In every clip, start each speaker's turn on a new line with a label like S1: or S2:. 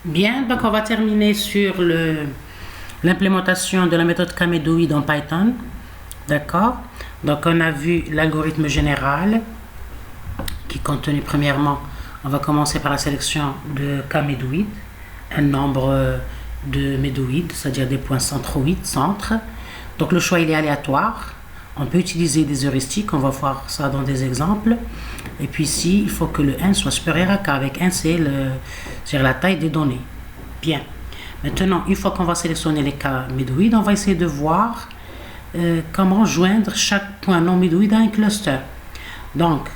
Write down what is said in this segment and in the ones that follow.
S1: Bien, donc on va terminer sur l'implémentation de la méthode Kamedoid en Python. D'accord? Donc on a vu l'algorithme général qui est contenu premièrement, on va commencer par la sélection de Kamedoid, un nombre de médoïdes, c'est-à-dire des points centroïdes, centres. Donc le choix il est aléatoire. On peut utiliser des heuristiques, on va voir ça dans des exemples. Et puis ici, il faut que le n soit supérieur à k. Avec n, c'est la taille des données. Bien. Maintenant, une fois qu'on va sélectionner les cas médoïdes, on va essayer de voir comment joindre chaque point non médoïde à un cluster. Donc,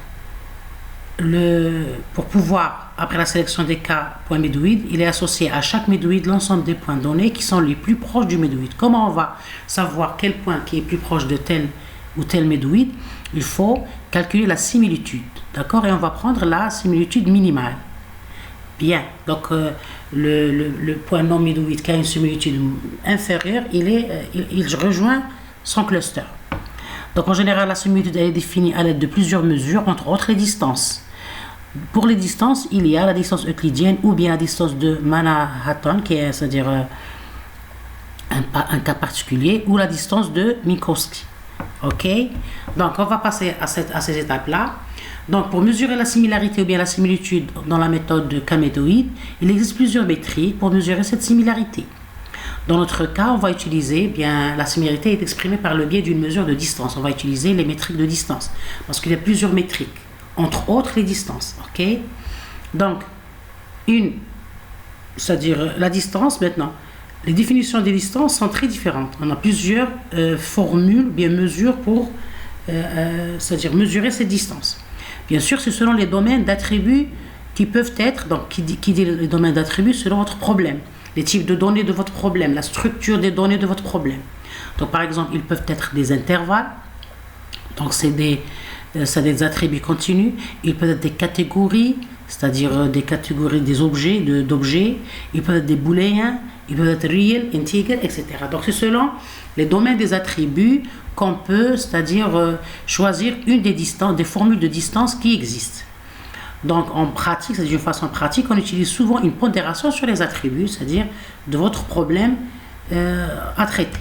S1: pour pouvoir, après la sélection des cas points médoïdes, il est associé à chaque médoïde l'ensemble des points donnés qui sont les plus proches du médoïde. Comment on va savoir quel point qui est plus proche de tel ou tel médoïde? Il faut calculer la similitude, d'accord? Et on va prendre la similitude minimale. Bien, donc le point non médoïde qui a une similitude inférieure, il rejoint son cluster. Donc en général, la similitude est définie à l'aide de plusieurs mesures, entre autres les distances. Pour les distances, il y a la distance euclidienne ou bien la distance de Manhattan, qui est, c'est-à-dire un cas particulier, ou la distance de Minkowski. Ok, donc on va passer à ces étapes-là. Donc pour mesurer la similarité ou bien la similitude dans la méthode de Kamedoid, il existe plusieurs métriques pour mesurer cette similarité. Dans notre cas, on va utiliser, la similarité est exprimée par le biais d'une mesure de distance. On va utiliser les métriques de distance parce qu'il y a plusieurs métriques, entre autres les distances. Ok, donc c'est-à-dire la distance maintenant. Les définitions des distances sont très différentes. On a plusieurs formules, mesures pour c'est-à-dire mesurer ces distances. Bien sûr, c'est selon les domaines d'attributs qui peuvent être, donc qui dit les domaines d'attributs selon votre problème, les types de données de votre problème, la structure des données de votre problème. Donc par exemple, ils peuvent être des intervalles, donc c'est des attributs continus, ils peuvent être des catégories, c'est-à-dire des catégories des objets, d'objets, ils peuvent être des booléens, ils peuvent être real, integer, etc. Donc c'est selon les domaines des attributs qu'on peut, c'est-à-dire choisir une des formules de distance qui existent. Donc en pratique, c'est-à-dire de façon pratique, on utilise souvent une pondération sur les attributs, c'est-à-dire de votre problème à traiter.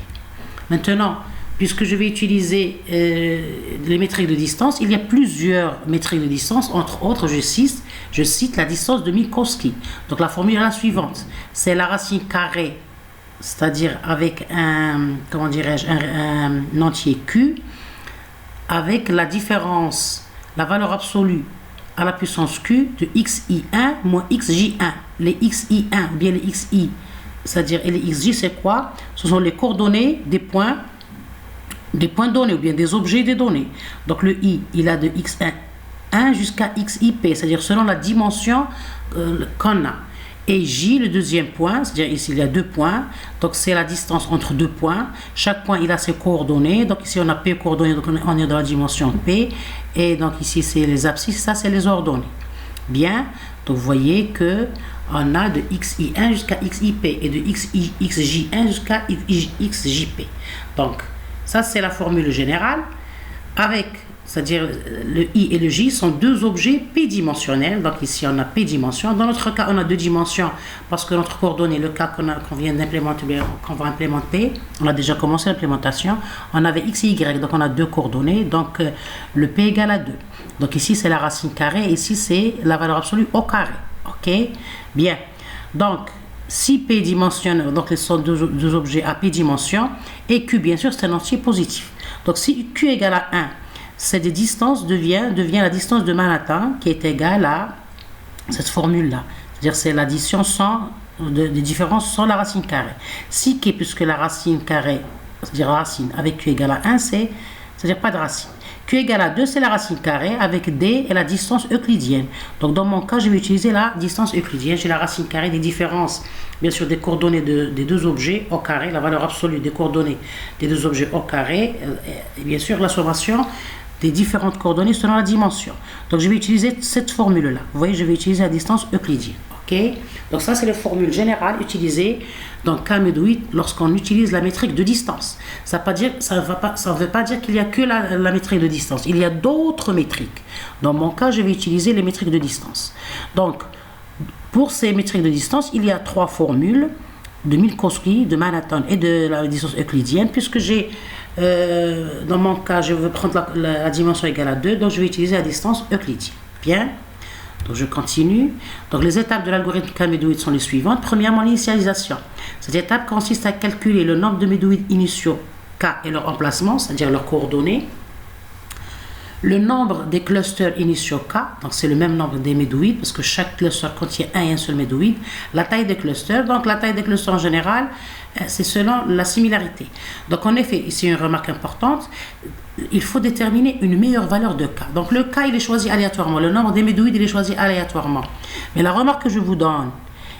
S1: Maintenant, puisque je vais utiliser les métriques de distance, il y a plusieurs métriques de distance, entre autres, je cite la distance de Minkowski. Donc la formule est la suivante, c'est la racine carrée, c'est-à-dire avec un entier Q, avec la différence, la valeur absolue à la puissance Q de xi1 moins xj1. Les xi1 ou bien les xi, c'est-à-dire et les xj, c'est quoi? Ce sont les coordonnées des points donnés ou bien des objets des données. Donc le i, il a de x1 jusqu'à xip, c'est-à-dire selon la dimension qu'on a. Et j, le deuxième point, c'est-à-dire ici il y a deux points, donc c'est la distance entre deux points. Chaque point il a ses coordonnées, donc ici on a p coordonnées, donc on est dans la dimension p, et donc ici c'est les abscisses, ça c'est les ordonnées. Bien, donc vous voyez que on a de xi1 jusqu'à xip et de xj1 jusqu'à xjp. Donc ça c'est la formule générale avec, c'est-à-dire le i et le j sont deux objets p-dimensionnels. Donc ici on a p dimensions. Dans notre cas on a deux dimensions parce que notre coordonnée, le cas qu'on vient d'implémenter, qu'on va implémenter, on a déjà commencé l'implémentation, on avait x et y, donc on a deux coordonnées, donc le p égale à 2. Donc ici c'est la racine carrée, ici c'est la valeur absolue au carré. Ok, bien, donc si p dimensionne, donc ce sont deux objets à p dimensions, et q bien sûr c'est un entier positif. Donc si q égale à 1, cette distance devient la distance de Manhattan qui est égale à cette formule-là. C'est-à-dire c'est l'addition des différences sans la racine carrée. Si K, puisque la racine carrée, c'est-à-dire racine avec Q égale à 1, c'est-à-dire pas de racine. Q égale à 2, c'est la racine carrée avec D et la distance euclidienne. Donc dans mon cas, je vais utiliser la distance euclidienne. J'ai la racine carrée des différences, bien sûr, des coordonnées des deux objets au carré, la valeur absolue des coordonnées des deux objets au carré, et bien sûr la sommation des différentes coordonnées selon la dimension. Donc je vais utiliser cette formule-là. Vous voyez, je vais utiliser la distance euclidienne. Ok, donc ça c'est la formule générale utilisée dans Kamedoid lorsqu'on utilise la métrique de distance. Ça ne veut pas dire qu'il n'y a que la métrique de distance. Il y a d'autres métriques. Dans mon cas, je vais utiliser les métriques de distance. Donc, Pour ces métriques de distance, il y a 3 formules de Minkowski, de Manhattan et de la distance euclidienne, puisque j'ai, dans mon cas, je veux prendre la dimension égale à 2, donc je vais utiliser la distance euclidienne. Bien, donc je continue. Donc les étapes de l'algorithme K-médoïde sont les suivantes. Premièrement, l'initialisation. Cette étape consiste à calculer le nombre de médoïdes initiaux K et leur emplacement, c'est-à-dire leurs coordonnées. Le nombre des clusters initiaux K, donc c'est le même nombre des médoïdes, parce que chaque cluster contient un et un seul médoïde. La taille des clusters, donc la taille des clusters en général, c'est selon la similarité. Donc en effet, ici une remarque importante, il faut déterminer une meilleure valeur de K. Donc le K, il est choisi aléatoirement, le nombre des médoïdes, il est choisi aléatoirement. Mais la remarque que je vous donne,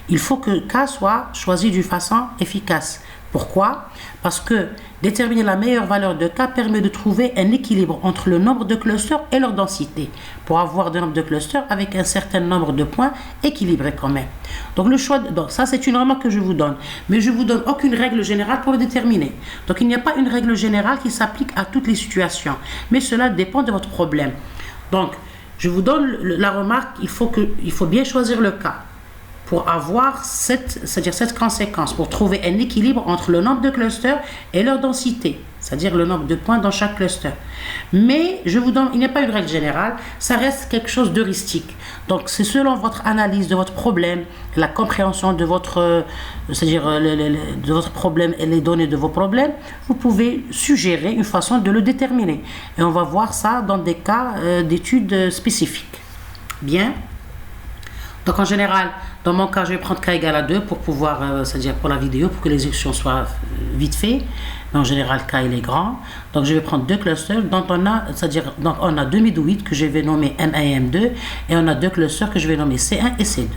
S1: il faut que K soit choisi d'une façon efficace. Pourquoi? Parce que déterminer la meilleure valeur de K permet de trouver un équilibre entre le nombre de clusters et leur densité, pour avoir un nombre de clusters avec un certain nombre de points équilibrés quand même. Donc le choix, donc ça c'est une remarque que je vous donne, mais je ne vous donne aucune règle générale pour le déterminer. Donc il n'y a pas une règle générale qui s'applique à toutes les situations, mais cela dépend de votre problème. Donc je vous donne la remarque, il faut bien choisir le cas pour avoir cette conséquence, pour trouver un équilibre entre le nombre de clusters et leur densité, c'est-à-dire le nombre de points dans chaque cluster. Mais je vous donne, il n'y a pas une règle générale, ça reste quelque chose d'heuristique. Donc c'est selon votre analyse de votre problème, la compréhension de votre, de votre problème et les données de vos problèmes, vous pouvez suggérer une façon de le déterminer. Et on va voir ça dans des cas d'études spécifiques. Bien. Donc en général, dans mon cas, je vais prendre K égale à 2 pour pouvoir, c'est-à-dire pour la vidéo, pour que l'exécution soit vite fait. Mais en général, K il est grand. Donc je vais prendre 2 clusters dont on a, c'est-à-dire donc on a 2 médoïdes que je vais nommer M1 et M2, et on a 2 clusters que je vais nommer C1 et C2.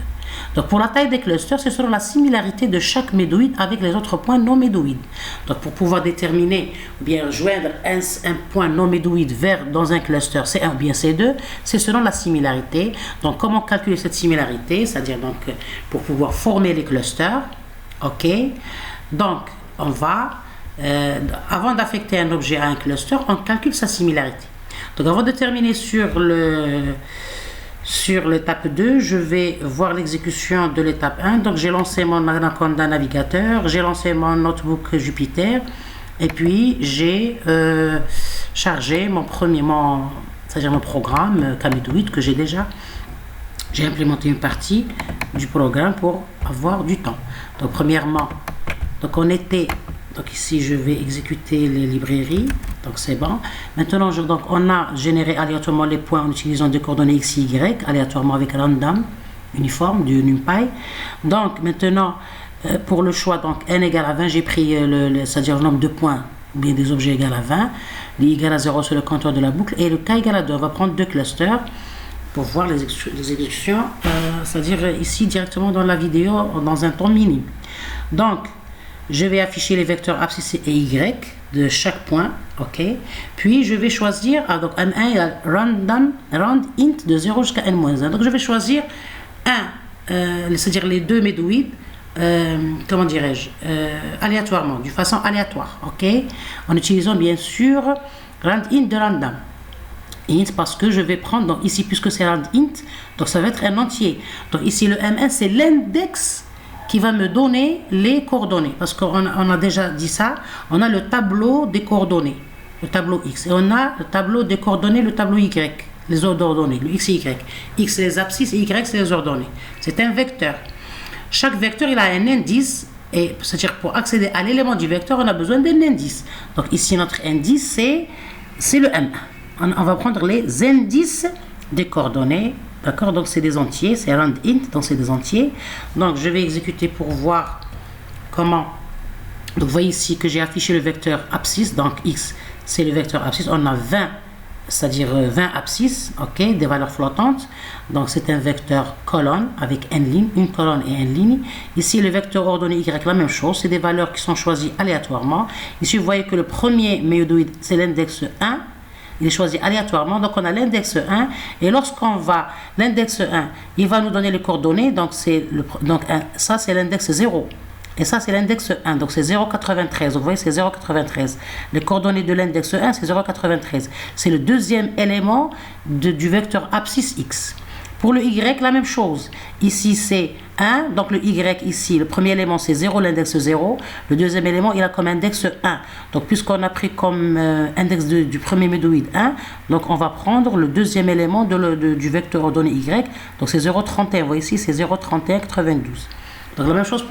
S1: Donc pour la taille des clusters, c'est selon la similarité de chaque médoïde avec les autres points non médoïdes. Donc pour pouvoir déterminer ou bien joindre un point non médoïde dans un cluster C1 ou bien C2, c'est selon la similarité. Donc comment calculer cette similarité? C'est-à-dire donc pour pouvoir former les clusters. Ok. Donc on va, avant d'affecter un objet à un cluster, on calcule sa similarité. Donc avant de terminer sur l'étape 2, je vais voir l'exécution de l'étape 1. Donc j'ai lancé mon Anaconda navigateur, j'ai lancé mon notebook Jupyter, et puis j'ai chargé c'est-à-dire mon programme K-médoïde que j'ai déjà. J'ai implémenté une partie du programme pour avoir du temps. Donc premièrement, donc ici je vais exécuter les librairies, donc c'est bon. Maintenant on a généré aléatoirement les points en utilisant des coordonnées x et y, aléatoirement avec random uniforme du NumPy. Donc maintenant pour le choix, donc n égale à 20, j'ai pris c'est-à-dire le nombre de points ou bien des objets égale à 20, les y égale à 0 sur le compteur de la boucle, et le k égale à 2. On va prendre 2 clusters pour voir les exécutions, c'est-à-dire ici directement dans la vidéo dans un temps minime. Donc je vais afficher les vecteurs abscisse et y de chaque point, ok. Puis je vais choisir, donc M1 égale round int de 0 jusqu'à n-1. Donc je vais choisir c'est-à-dire les 2 médoïdes, comment dirais-je, aléatoirement, d'une façon aléatoire, ok. En utilisant bien sûr round int de random. Int parce que je vais prendre, donc ici puisque c'est round int, donc ça va être un entier. Donc ici le M1 c'est l'index qui va me donner les coordonnées, parce qu'on a déjà dit ça, on a le tableau des coordonnées, le tableau X, et on a le tableau des coordonnées, le tableau Y, les ordonnées, le X et Y. X c'est les abscisses et Y c'est les ordonnées. C'est un vecteur. Chaque vecteur il a un indice, et c'est-à-dire pour accéder à l'élément du vecteur, on a besoin d'un indice. Donc ici notre indice c'est le M1. On va prendre les indices des coordonnées. D'accord, donc c'est des entiers, c'est round int, donc c'est des entiers. Donc je vais exécuter pour voir comment. Donc vous voyez ici que j'ai affiché le vecteur abscisse, donc x c'est le vecteur abscisse. On a 20, c'est-à-dire 20 abscisses, ok, des valeurs flottantes. Donc c'est un vecteur colonne avec n lignes, une colonne et n ligne. Ici le vecteur ordonné y, la même chose, c'est des valeurs qui sont choisies aléatoirement. Ici vous voyez que le premier médoïde c'est l'index 1. Il est choisi aléatoirement, donc on a l'index 1, et lorsqu'on va, l'index 1, il va nous donner les coordonnées, donc ça c'est l'index 0, et ça c'est l'index 1, donc c'est 0,93, vous voyez c'est 0,93, les coordonnées de l'index 1 c'est 0,93, c'est le deuxième élément du vecteur abscisse x. Pour le y, la même chose. Ici, c'est 1. Donc, le y, ici, le premier élément, c'est 0, l'index 0. Le deuxième élément, il a comme index 1. Donc, puisqu'on a pris comme index du premier médoïde 1, donc on va prendre le deuxième élément du vecteur ordonné y. Donc, c'est 0,31. Vous voyez ici, c'est 0,31,92. Donc, la même chose pour